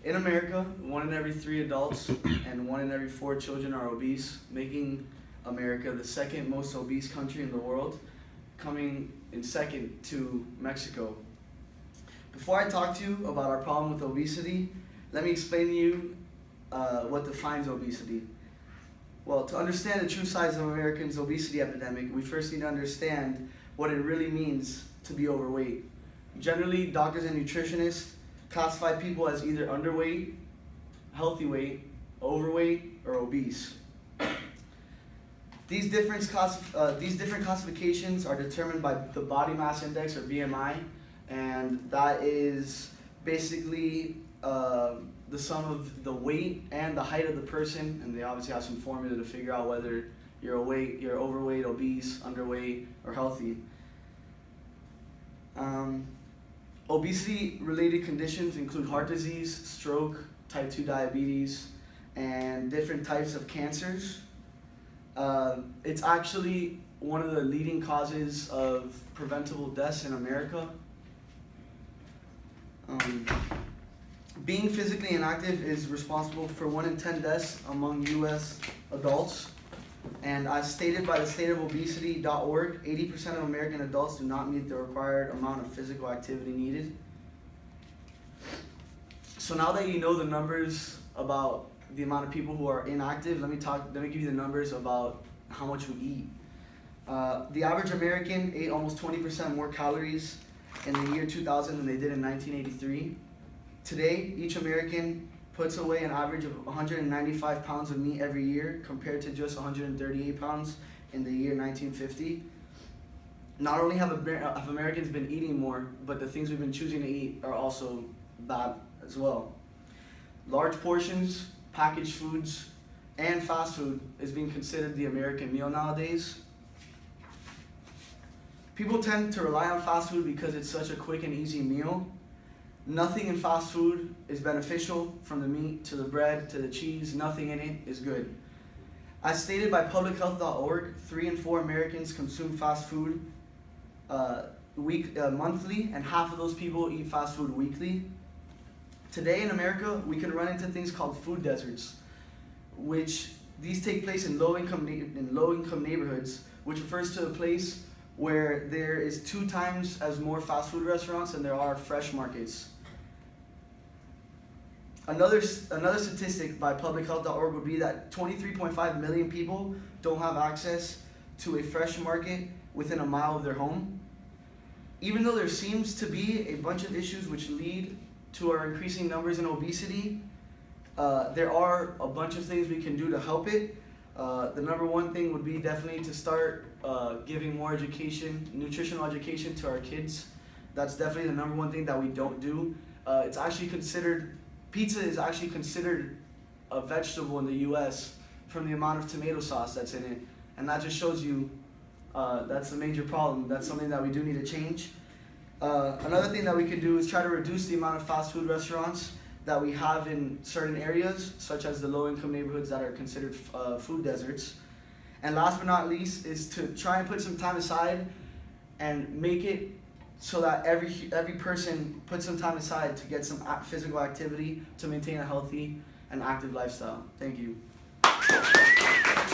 In America, 1 in every 3 adults and 1 in every 4 children are obese, making America the second most obese country in the world, coming in second to Mexico. Before I talk to you about our problem with obesity, let me explain to you what defines obesity. Well, to understand the true size of Americans' obesity epidemic, we first need to understand what it really means to be overweight. Generally, doctors and nutritionists classify people as either underweight, healthy weight, overweight, or obese. These different classifications are determined by the body mass index, or BMI, and that is basically the sum of the weight and the height of the person, and they obviously have some formula to figure out whether you're overweight, obese, underweight, or healthy. Obesity-related conditions include heart disease, stroke, type 2 diabetes, and different types of cancers. It's actually one of the leading causes of preventable deaths in America. Being physically inactive is responsible for 1 in 10 deaths among U.S. adults. And as stated by the stateofobesity.org, 80% of American adults do not meet the required amount of physical activity needed. So now that you know the numbers about the amount of people who are inactive, let me give you the numbers about how much we eat. The average American ate almost 20% more calories in the year 2000 than they did in 1983. Today, each American puts away an average of 195 pounds of meat every year compared to just 138 pounds in the year 1950. Not only have Americans been eating more, but the things we've been choosing to eat are also bad as well. Large portions, packaged foods, and fast food is being considered the American meal nowadays. People tend to rely on fast food because it's such a quick and easy meal. Nothing in fast food is beneficial, from the meat to the bread to the cheese. Nothing in it is good. As stated by publichealth.org, 3 in 4 Americans consume fast food monthly, and half of those people eat fast food weekly. Today in America, we can run into things called food deserts, which these take place in low-income neighborhoods, which refers to a place where there is 2 times as more fast food restaurants than there are fresh markets. Another statistic by publichealth.org would be that 23.5 million people don't have access to a fresh market within a mile of their home. Even though there seems to be a bunch of issues which lead to our increasing numbers in obesity, there are a bunch of things we can do to help it. The number one thing would be definitely to start giving more education, nutritional education to our kids. That's definitely the number one thing that we don't do. Pizza is actually considered a vegetable in the U.S. from the amount of tomato sauce that's in it. And that just shows you that's the major problem. That's something that we do need to change. Another thing that we can do is try to reduce the amount of fast food restaurants that we have in certain areas, such as the low-income neighborhoods that are considered food deserts. And last but not least is to try and put some time aside and make it so that every person puts some time aside to get some physical activity to maintain a healthy and active lifestyle. Thank you.